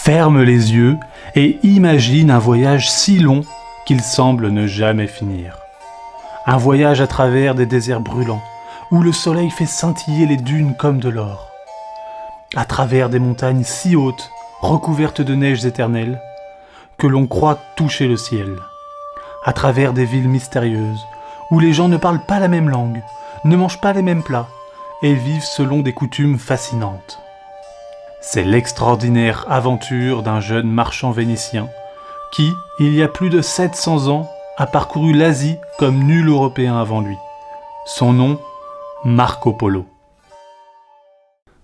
ferme les yeux et imagine un voyage si long qu'il semble ne jamais finir. Un voyage à travers des déserts brûlants, où le soleil fait scintiller les dunes comme de l'or. À travers des montagnes si hautes, recouvertes de neiges éternelles, que l'on croit toucher le ciel. À travers des villes mystérieuses, où les gens ne parlent pas la même langue, ne mangent pas les mêmes plats, et vivent selon des coutumes fascinantes. C'est l'extraordinaire aventure d'un jeune marchand vénitien qui, il y a plus de 700 ans, a parcouru l'Asie comme nul Européen avant lui. Son nom, Marco Polo.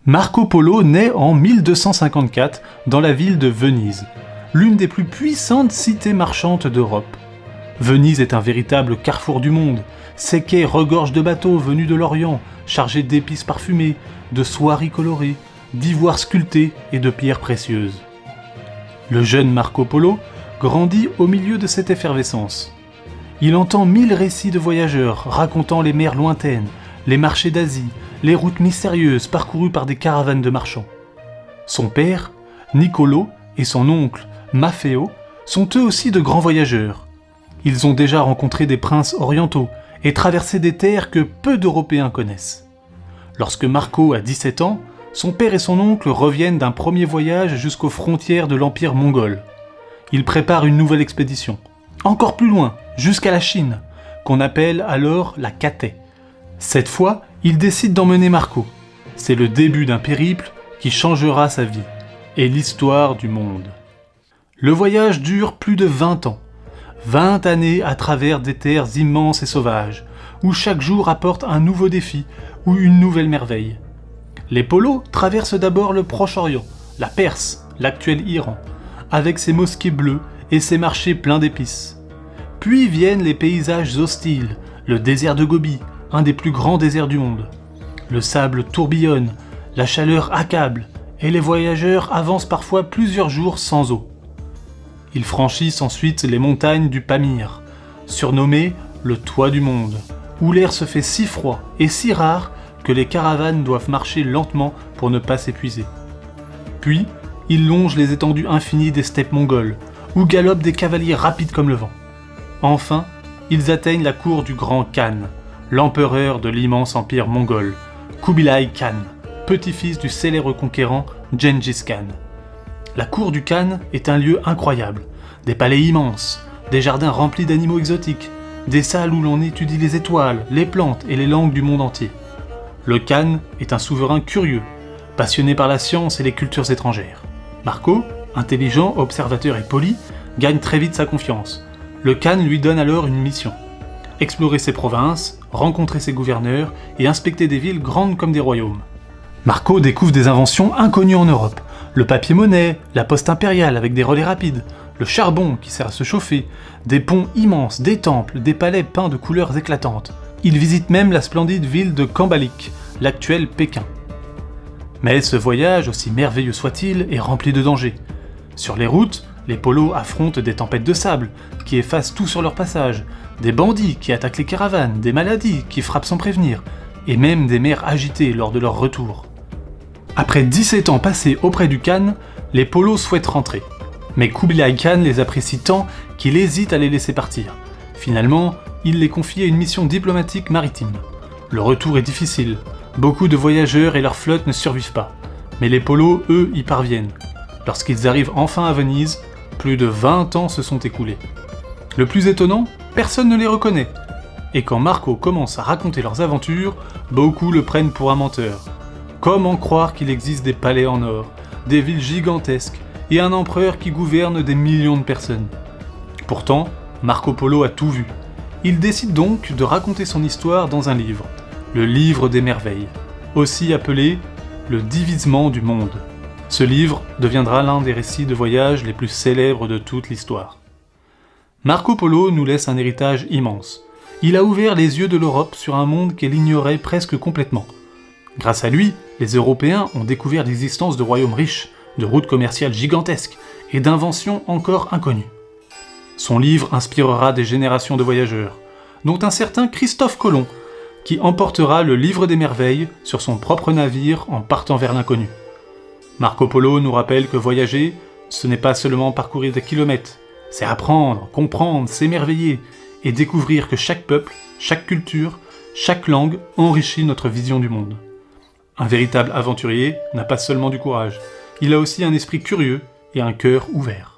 Marco Polo naît en 1254 dans la ville de Venise, l'une des plus puissantes cités marchandes d'Europe. Venise est un véritable carrefour du monde. Ses quais regorgent de bateaux venus de l'Orient, chargés d'épices parfumées, de soieries colorées, d'ivoire sculpté et de pierres précieuses. Le jeune Marco Polo grandit au milieu de cette effervescence. Il entend 1000 récits de voyageurs racontant les mers lointaines, les marchés d'Asie, les routes mystérieuses parcourues par des caravanes de marchands. Son père, Niccolo, et son oncle, Maffeo, sont eux aussi de grands voyageurs. Ils ont déjà rencontré des princes orientaux et traversé des terres que peu d'Européens connaissent. Lorsque Marco a 17 ans, son père et son oncle reviennent d'un premier voyage jusqu'aux frontières de l'Empire mongol. Ils préparent une nouvelle expédition, encore plus loin, jusqu'à la Chine, qu'on appelle alors la Cathay. Cette fois, ils décident d'emmener Marco. C'est le début d'un périple qui changera sa vie et l'histoire du monde. Le voyage dure plus de 20 ans. 20 années à travers des terres immenses et sauvages, où chaque jour apporte un nouveau défi ou une nouvelle merveille. Les Polos traversent d'abord le Proche-Orient, la Perse, l'actuel Iran, avec ses mosquées bleues et ses marchés pleins d'épices. Puis viennent les paysages hostiles, le désert de Gobi, un des plus grands déserts du monde. Le sable tourbillonne, la chaleur accable, et les voyageurs avancent parfois plusieurs jours sans eau. Ils franchissent ensuite les montagnes du Pamir, surnommées le toit du monde, où l'air se fait si froid et si rare que les caravanes doivent marcher lentement pour ne pas s'épuiser. Puis, ils longent les étendues infinies des steppes mongoles, où galopent des cavaliers rapides comme le vent. Enfin, ils atteignent la cour du grand Khan, l'empereur de l'immense empire mongol, Kubilai Khan, petit-fils du célèbre conquérant Gengis Khan. La cour du Khan est un lieu incroyable, des palais immenses, des jardins remplis d'animaux exotiques, des salles où l'on étudie les étoiles, les plantes et les langues du monde entier. Le Khan est un souverain curieux, passionné par la science et les cultures étrangères. Marco, intelligent, observateur et poli, gagne très vite sa confiance. Le Khan lui donne alors une mission. Explorer ses provinces, rencontrer ses gouverneurs et inspecter des villes grandes comme des royaumes. Marco découvre des inventions inconnues en Europe. Le papier-monnaie, la poste impériale avec des relais rapides, le charbon qui sert à se chauffer, des ponts immenses, des temples, des palais peints de couleurs éclatantes. Il visite même la splendide ville de Kambalik, l'actuel Pékin. Mais ce voyage, aussi merveilleux soit-il, est rempli de dangers. Sur les routes, les Polos affrontent des tempêtes de sable qui effacent tout sur leur passage, des bandits qui attaquent les caravanes, des maladies qui frappent sans prévenir, et même des mers agitées lors de leur retour. Après 17 ans passés auprès du Khan, les Polos souhaitent rentrer. Mais Kubilai Khan les apprécie tant qu'il hésite à les laisser partir. Finalement, il les confie à une mission diplomatique maritime. Le retour est difficile, beaucoup de voyageurs et leur flotte ne survivent pas. Mais les Polos, eux, y parviennent. Lorsqu'ils arrivent enfin à Venise, plus de 20 ans se sont écoulés. Le plus étonnant, personne ne les reconnaît. Et quand Marco commence à raconter leurs aventures, beaucoup le prennent pour un menteur. Comment croire qu'il existe des palais en or, des villes gigantesques et un empereur qui gouverne des millions de personnes? Pourtant, Marco Polo a tout vu. Il décide donc de raconter son histoire dans un livre, le Livre des Merveilles, aussi appelé le Divisement du Monde. Ce livre deviendra l'un des récits de voyage les plus célèbres de toute l'histoire. Marco Polo nous laisse un héritage immense. Il a ouvert les yeux de l'Europe sur un monde qu'elle ignorait presque complètement. Grâce à lui, les Européens ont découvert l'existence de royaumes riches, de routes commerciales gigantesques et d'inventions encore inconnues. Son livre inspirera des générations de voyageurs, dont un certain Christophe Colomb, qui emportera le Livre des Merveilles sur son propre navire en partant vers l'inconnu. Marco Polo nous rappelle que voyager, Ce n'est pas seulement parcourir des kilomètres, c'est apprendre, comprendre, s'émerveiller et découvrir que chaque peuple, chaque culture, chaque langue enrichit notre vision du monde. Un véritable aventurier n'a pas seulement du courage, il a aussi un esprit curieux et un cœur ouvert.